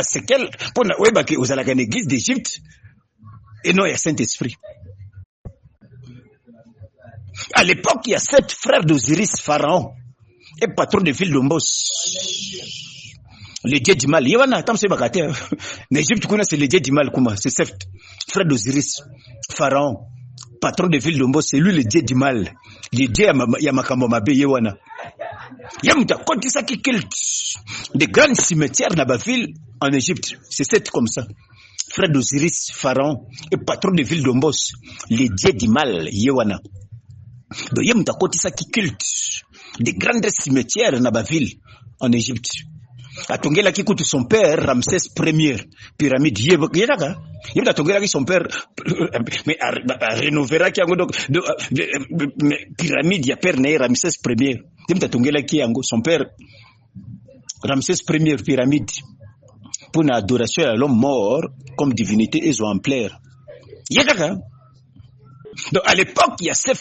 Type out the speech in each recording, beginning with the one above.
C'est quel pour aux à l'église d'Égypte et non il y a Saint-Esprit. À l'époque, il y a 7 frères d'Osiris, Pharaon, et patron de ville d'Ombos. Le dieu du mal. L'Égypte, c'est le dieu du mal. C'est 7 frères d'Osiris, Pharaon, patron de ville d'Ombos. C'est lui le dieu du mal. Le dieu Yamakambomabe Yewana. Yamta, quand il s'agit de grands cimetières dans la ville en Égypte, c'est 7 comme ça. Frère d'Osiris, Pharaon, et patron de ville d'Ombos. Le dieu du mal, Yewana. Donc, il y a des grands cimetières dans la ville en Égypte. Atongela qui coûte son père Ramsès Ier, pyramide. Il y a Atongela qui son père, mais rénovera qui a pyramide, il y a père né Ramsès Ier. Il y a Atongela qui a son père Ramsès Ier, pyramide. Pour une adoration à l'homme mort comme divinité exemplaire. Il y a donc à l'époque, il y a 7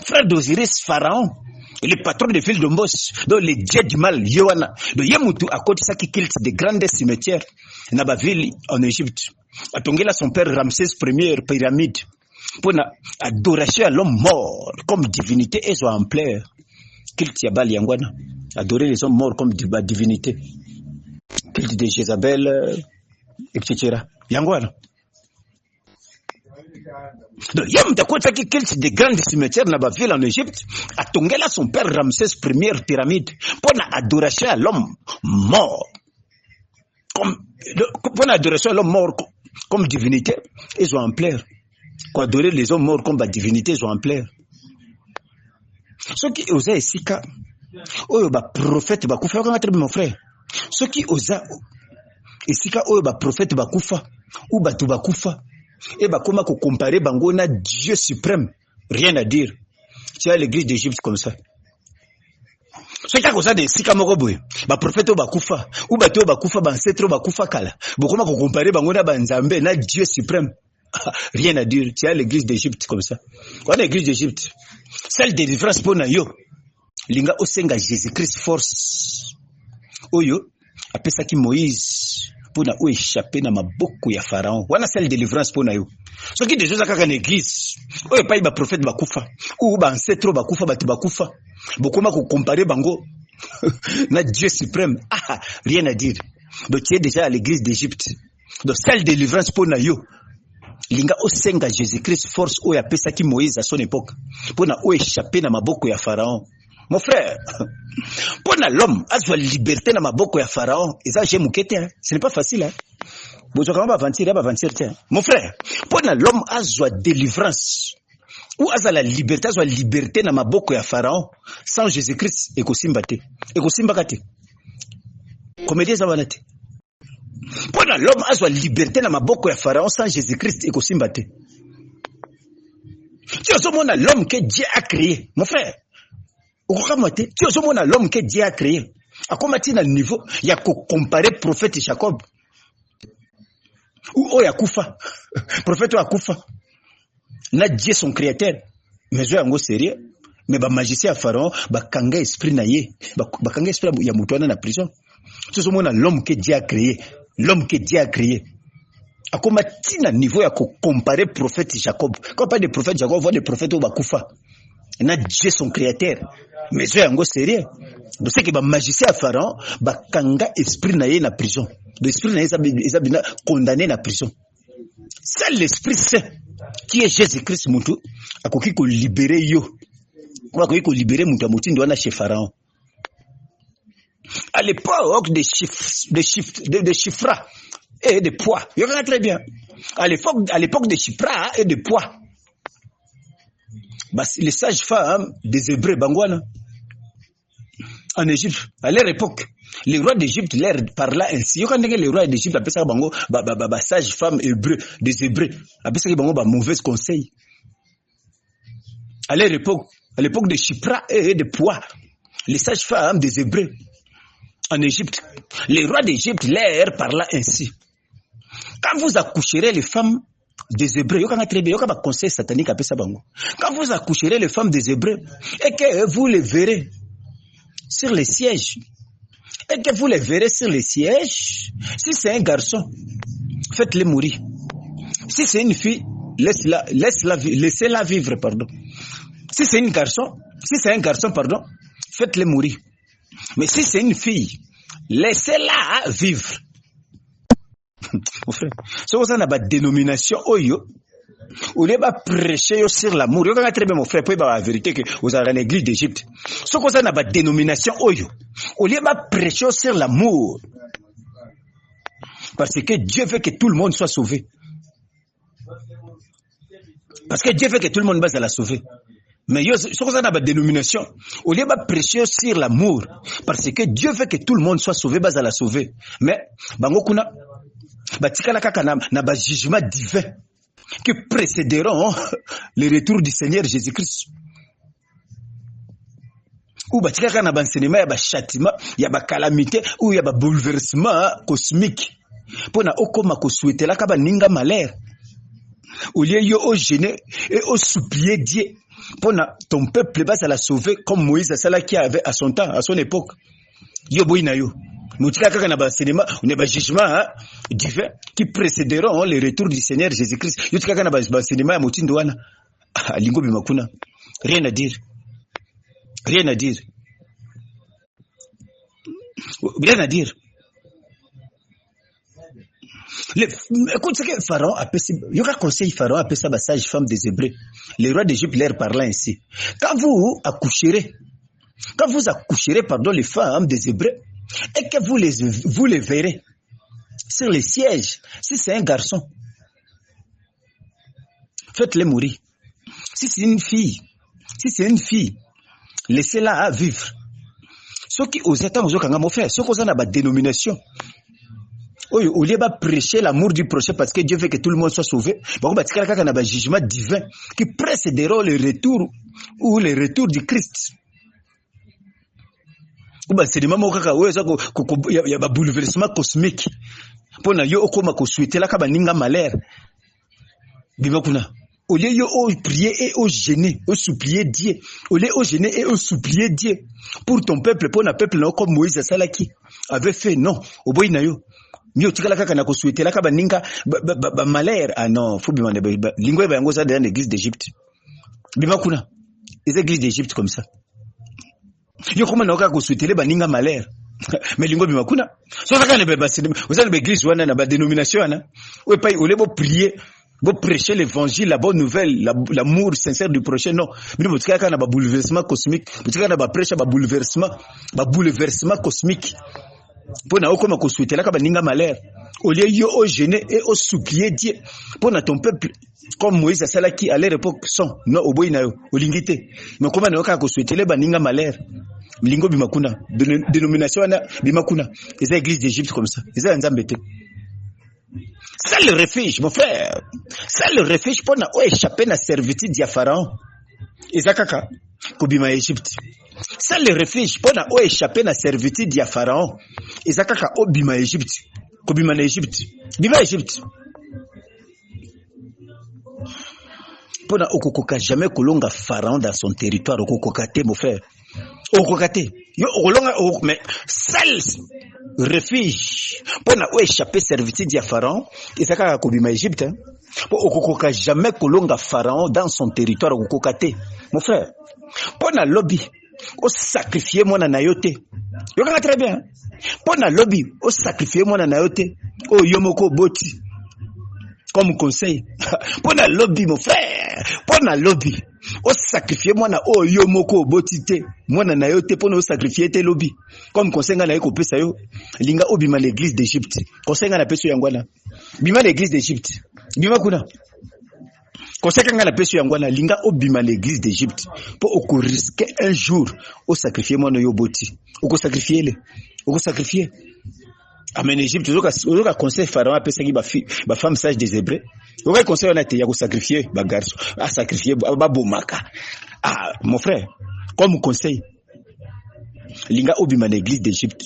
frères d'Osiris, Pharaon, et les patrons de ville d'Ombos, donc les dieux du mal, Yohana. Donc Yamutu à côté ça qui culte des grandes cimetières dans la ville en Égypte. Atongela son père Ramsès Ier, pyramide, pour une adoration à l'homme mort comme divinité exemplaire. Culte Yabal Yangwana, adorer les hommes morts comme divinité. Culte de Jézabel, etc. Yangwana. Donc, il y a des grands cimetières dans la ville en Égypte. A Tongela son père Ramsès Ier, pyramide, pour l'adoration à l'homme mort. Pour l'adoration à l'homme mort comme divinité exemplaire. Pour adorer les hommes morts comme divinité exemplaire. Ce qui osa ici, prophète Bakoufa, mon frère. Ce qui osa ici, prophète Bakoufa, ou Batu Bakoufa. Et comment comparer Bangona Dieu suprême, rien à dire. Tu as l'église d'Égypte comme ça. Ce qui a causé des Sikamoroboy, prophète Bakoufa, ou Bato Bakoufa, ancêtre Bakoufa Kala. Comment comparer Bangona Banzambe, na Dieu suprême, rien à dire. Tu as l'église d'Égypte comme ça. Quoi l'église d'Égypte? Celle de délivrance pour Nayo. Linga Osenga Jésus-Christ force. Oyo, après ça qui Moïse. Pour échapper dans ma beaucoup ya Pharaon. Wana celle délivrance pour nayo. Ce qui déjà kaka en église. Oyo pas ba prophète bakufa ou ba ancêtre bakufa batu bakufa. Bokoma ko comparer bango na Dieu suprême. Ah, rien à dire. Donc tu es déjà à l'église d'Égypte. Donc celle délivrance pour nayo. Linga osenga Jésus-Christ force oyo apesa ki Moïse à son époque. Pour na échapper dans ma beaucoup ya Pharaon. Mon frère, pour l'homme, à la liberté dans ma boko ya Pharaon, et ça j'ai mouquette, ce n'est pas facile. Hein. Mon frère, pour l'homme, à la délivrance, ou à la liberté dans ma boko ya Pharaon, sans Jésus-Christ, et Kosimbate. Et Kosimbakate. Comédie Zavanate. Pour l'homme, à la liberté dans ma boko ya Pharaon, sans Jésus-Christ, et Kosimbate. Tu as l'homme que Dieu a créé, mon frère. Tu as l'homme que Dieu a créé. À comment tu as le niveau, il y a comparer prophète Jacob. Ou Yakufa. Prophète Yakufa. Na Dieu son créateur. Mais je suis sérieux. Mais ba magicien Pharaon, ba kanga esprit na ye. Ba kanga esprit ya mutuana na prison. Tu as l'homme que Dieu a créé. L'homme que Dieu a créé. À comment tu as le niveau, il y a comparer prophète Jacob. Quand on parle de prophète Jacob, on voit des prophètes au Bakufa. Na Dieu son créateur. Mais je suis sérieux. Donc c'est que le magicien Pharaon va kanga esprit na ye na prison. L'esprit na ye condamné na prison. C'est l'esprit saint qui est Jésus-Christ mutu akoki ko libérer yo. Akoki ko libérer mutu amuti ndo na chez Pharaon. À l'époque des chiffres et des poids. Il y a très bien. À l'époque des chiffres et des poids. Les sages-femmes des Hébreux, Bangwana, en Égypte, à leur époque, les rois d'Égypte leur parlaient ainsi. Quand les rois d'Égypte appellent ça bango, sages-femmes hébreux, des Hébreux, appellent ça bango, mauvais conseil. À leur époque, à l'époque de Chypra et de Poix, les sages-femmes des Hébreux, en Égypte, les rois d'Égypte leur parlaient ainsi. Quand vous accoucherez les femmes des Hébreux, conseil satanique appelle ça bango. Quand vous accoucherez les femmes des Hébreux et que vous les verrez sur les sièges et que vous les verrez sur les sièges. Si c'est un garçon, faites-le mourir. Si c'est une fille, laissez-la vivre, pardon. Si c'est un garçon, pardon, faites-le mourir. Mais si c'est une fille, laissez-la vivre. Mon frère, c'est pour ça qu'on a une dénomination oyo. Au lieu de prêcher sur l'amour, vous avez très bien mon frère, pour la vérité que vous avez l'église d'Égypte. C'est pour ça qu'on a une dénomination oyo. Au lieu de prêcher sur l'amour, parce que Dieu veut que tout le monde soit sauvé. Parce que Dieu veut que tout le monde va la sauver. Mais c'est pour ça qu'on a une dénomination. Au lieu de prêcher sur l'amour, parce que Dieu veut que tout le monde soit sauvé, va la sauver. Mais, bangokuna, batikala kaka na jugement divin qui précéderont le retour du Seigneur Jésus-Christ. Ou batikala kaka na enseignement, ya châtiment, ya calamité, ou ya bouleversement cosmique. Pour na okoma ko souhaiter la kaba ninga malheur. Au lieu yo au gêner et au supplier Dieu pour ton peuple va la sauver comme Moïse a qui avait à son temps, à son époque. Yo boina yo. Moutika kaka na enseignement, on a jugement divin qui précéderont le retour du Seigneur Jésus-Christ. Yo tika kaka na enseignement ya motindo wana. Lingo bimakuna. Rien à dire. Rien à dire. Rien à dire. Écoute ce que Pharaon a fait. Il y aura conseil Pharaon a fait ça sage femme des Hébreux. Les rois d'Égypte leur parlant ainsi. Quand vous accoucherez, pardon, les femmes des Hébreux, et que vous les verrez sur les sièges, si c'est un garçon, faites-les mourir. Si c'est une fille, laissez-la vivre. Ceux qui osent attendre aux autres, mon frère, ceux qui osent la dénomination. Au lieu de prêcher l'amour du prochain parce que Dieu veut que tout le monde soit sauvé, on va dire qu'il y a un jugement divin qui précédera le retour ou le retour du Christ. C'est des moments où il y a un bouleversement cosmique. Pour na yo okoma ko souhaiter la kaba ninga malheur. Au lieu de prier et de gêner, de supplier Dieu. Au lieu de gêner et de supplier Dieu pour ton peuple, pour un peuple comme Moïse Salaki avait fait, non. Au boy na yo. Mio tikala kaka na ko souhaiter la kaba ninga malheur. Ah non, faut bien lingwe ba yango ça dans l'église d'Égypte. Bimakuna. Les églises d'Égypte comme ça. Yo comment na ko souhaiter ba ninga malheur. Mais lingwe bimakuna. So ça kana ba vous avez l'église wana na ba dénomination ana. Ou pas au lieu de prier, vous prêchez l'évangile, la bonne nouvelle, l'amour sincère du prochain, non. Mais vous avez un bouleversement cosmique, vous avez un prêche, un bouleversement cosmique. Pour na okoma ko souhaiter la kaba ninga malheur. Au lieu yo au gêner et au supplier Dieu. Pour na ton peuple, comme Moïse Salaki à leur époque, son, non, au boy na yo, au lingité. Mais comment na okaka ko souhaiter le baninga malheur. Lingo bimakuna, dénomination na bimakuna. Les églises d'Égypte comme ça. Les nzambete. C'est le refuge, mon frère. C'est le refuge pour échapper à la servitude de Pharaon. Isakaka, Kobima Égypte. C'est le refuge pour échapper à la servitude de Pharaon. Isakaka, Obima Égypte. Kobima Égypte. Bima Égypte. Pour Okokoka jamais kolonga Pharaon dans son territoire. Okokokate, mon frère. Okokate. Mais seul refuge pour échapper servitude de Pharaon, et ça ka kobima Égypte, pour okokoka jamais kolonga Pharaon dans son territoire okokate. Mon frère, pour na lobby, au sacrifier mon anayote. Yo ka très bien. Pour na lobby, au sacrifier mon anayote, o yomoko boti. Comme conseil. Pour na lobby, mon frère, pour na lobby. O sacrifier mwana o yomoko botite mwana na yo te pona o sacrifier te lobby comme konsenga na ko pesa yo linga obima l'église d'Égypte konsenga na peso yangwana bima l'église d'Égypte bima kuna konsenga na peso yangwana linga obima l'église d'Égypte pour o risquer un jour o sacrifier mwana yo boti o sacrifier le o sacrifier amen Égypte ozoka conseil Pharaon a pesa ki ba femme sage des Hébreux. Vous voyez conseil on a été ya sacrifier ba garçon, à sacrifier ba bomaka. Ah mon frère, comme conseil linga obima l'église d'Égypte.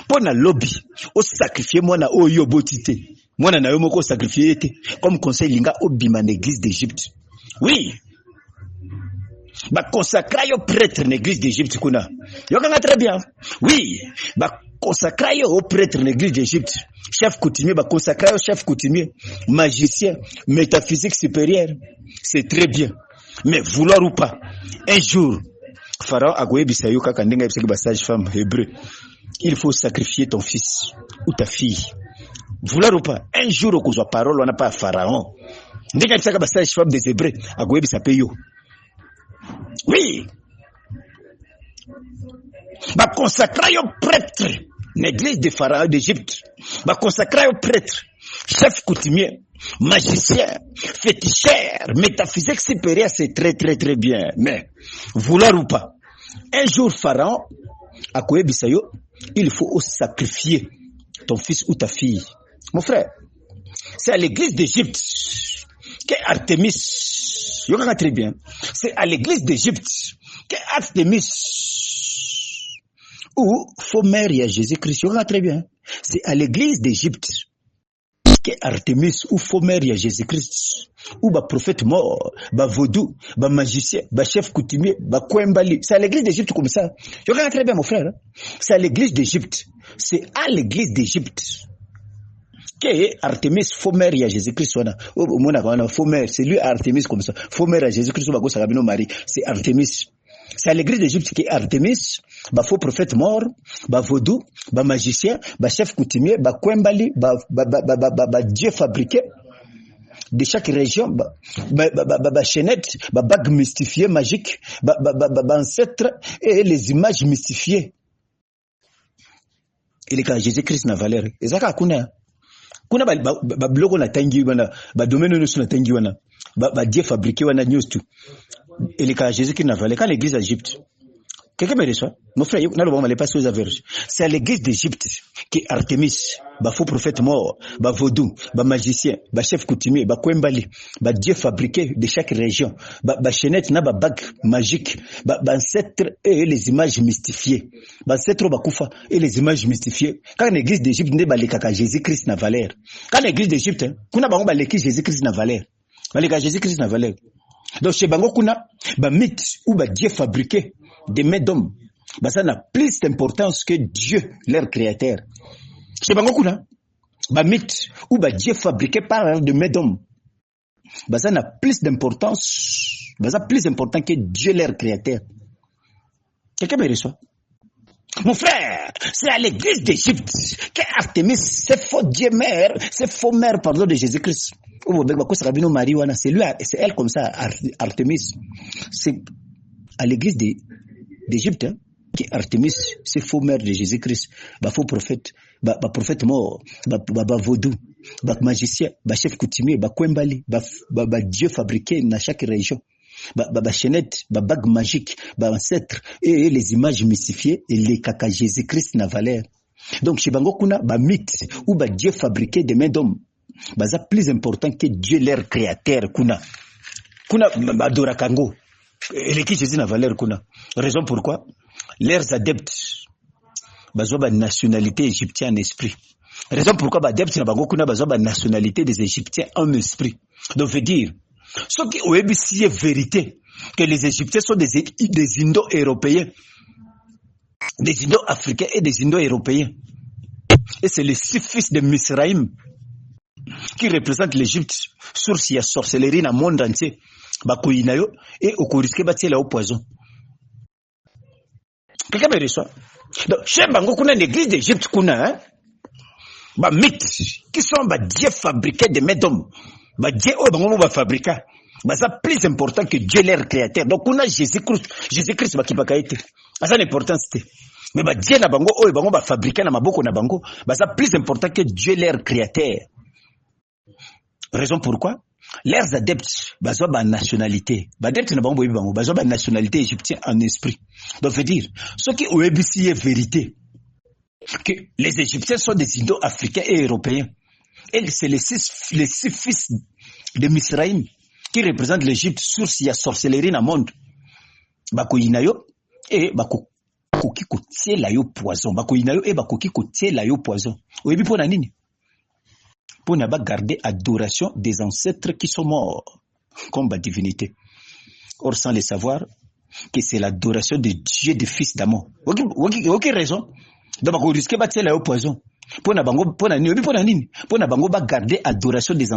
Pour na lobby, o sacrifier moi na o yo botité. Moi na yo moko sacrifier été. Comme conseil linga obima l'église d'Égypte. Oui. Ba consacrer yo prêtre l'église d'Égypte kuna. Yo kana très bien. Oui, ba consacrer au prêtre de l'église d'Égypte, chef coutumier, consacrer au chef coutumier, magicien, métaphysique supérieure, c'est très bien. Mais vouloir ou pas, un jour, Pharaon a goye bisayo kaka ndenga ebiseki ba sage femme hébreu, il faut sacrifier ton fils ou ta fille. Vouloir ou pas, un jour au kozwa parole, on n'a pas Pharaon. Ndenga ebiseki ba sage femme des hébreux, a goye bisapeyo. Oui. Va consacrer au prêtre, l'église de Pharaon d'Égypte. Va consacrer au prêtre, chef coutumier, magicien, féticheur, métaphysique supérieur, c'est très très très bien. Mais, vouloir ou pas, un jour Pharaon, à Koye Bisayo, il faut sacrifier ton fils ou ta fille. Mon frère, c'est à l'église d'Égypte qu'est Artémis. Je comprends très bien. C'est à l'église d'Égypte qu'est Artémis. Ou faux mère, il y a Jésus-Christ. Je comprends très bien. C'est à l'église d'Égypte qu'est Artémis ou faux mère, il y a Jésus-Christ. Ou bah prophète mort, bah vaudou, bah magicien, bah chef coutumier, bah Kouembali. C'est à l'église d'Égypte comme ça. Je comprends très bien, mon frère. C'est à l'église d'Égypte. C'est à l'église d'Égypte que Artémis faux mère il y a Jésus-Christ. Faux mère, c'est lui Artémis comme ça. Faux mère à Jésus-Christ, c'est Artémis. C'est à l'église d'Égypte que Artémis, bah faux prophète mort, bah vaudou, bah magicien, bah chef coutumier, bah Kouembali, bah Dieu fabriqué de chaque région, bah chaînette, bah bague mystifiée magique, bah ancêtre et les images mystifiées. Il est quand Jésus-Christ n'a valeur. Et ça kuna ba blogo na tangi wana ba domaine no na tangi wana ba Dieu fabriqué wana news tout. Il est quand Jésus-Christ n'a valeur. Quand l'église d'Égypte, quelqu'un me reçoit, mon frère, c'est à l'église d'Égypte que Artémis, bah faux prophète mort, bah vaudou, bah magicien, bah chef coutumier, bah Kouembali, bah Dieu fabriqué de chaque région, bah chaînette, bah bague magique, bah ancêtre et les images mystifiées, bah ancêtre bah koufa et les images mystifiées. Quand l'église d'Égypte n'est pas le caca Jésus-Christ n'a valeur. Quand l'église d'Égypte, kuna ba l'église Jésus-Christ n'a valeur. Ba le Jésus-Christ n'a valeur. Donc chez Bango kuna ba mythe ou ba Dieu fabriqué des mains d'hommes, bah ça n'a plus d'importance que Dieu, leur créateur. C'est pas beaucoup là. Bah mythe ou bah Dieu fabriqué par des mains d'hommes, bah ça n'a plus d'importance, bah ça plus important que Dieu, leur créateur. Quelqu'un me reçoit? Mon frère, c'est à l'église d'Égypte qu'Artémis, c'est faux Dieu mère, c'est faux mère, pardon, de Jésus-Christ. C'est lui, c'est elle comme ça, Artémis. C'est à l'église d'Égypte, hein, qui Artémis, c'est faux mère de Jésus-Christ, bah faux prophète, bah prophète mort, bah vaudou, bah magicien, bah chef coutumier, bah Kouembali, bah Dieu fabriqué dans chaque région, bah chaînette, bah bague magique, bah ancêtre et les images mystifiées et les caca Jésus-Christ n'a valeur. Donc chez Bango kuna bah mythe ou bah Dieu fabriqué des mains d'hommes, bah ça plus important que Dieu leur créateur kuna bah Dorakango. Et l'équipe Jésus n'a valeur kuna. Raison pourquoi leurs adeptes bazo ba nationalité égyptienne en esprit. Raison pourquoi ba adeptes na bango kuna bazo ba nationalité des Égyptiens en esprit. Donc veut dire ce qui au ABC est vérité que les Égyptiens sont des Indo-Européens, des Indo-Africains et des Indo-Européens. Et c'est les 6 fils de Misraïm qui représentent l'Égypte, source ya sorcellerie dans le monde entier. Bakoinayo et au risque bâtir là au poison. Quelqu'un me reçoit? Donc, chez Bango kuna l'église d'Égypte kuna, hein, bah mythes qui sont bah Dieu fabriqué des mains d'hommes, bah Dieu oh Bango bah fabriqué, bah ça plus important que Dieu leur créateur. Donc kuna Jésus-Christ bah qui pas été, bah ça l'importance c'était. Mais bah Dieu na Bango oh Bango bah fabriqué na maboko na Bango, bah ça plus important que Dieu leur créateur. Raison pourquoi? Leurs adeptes, bazo ba nationalité, ba adeptes na bango bango, bazo ba nationalité égyptienne en esprit. Donc veut dire, ce qui au ABC est vérité, que les Égyptiens sont des Indo-Africains et Européens. Et c'est les six fils de Misraïm qui représentent l'Égypte, source ya sorcellerie dans le monde. Bako inayo et bako koki kotie la yo poison, bako inayo et bako koki kotie la yo poison. Oyebi pona nini? Pour ne pas garder adoration des ancêtres qui sont morts comme la divinité. Or, sans le savoir, que c'est l'adoration de Dieu, du Fils d'amour. Ok raison. donc bako risquer batiela yo poison pona bango pona nini pona bango ba garder adoration des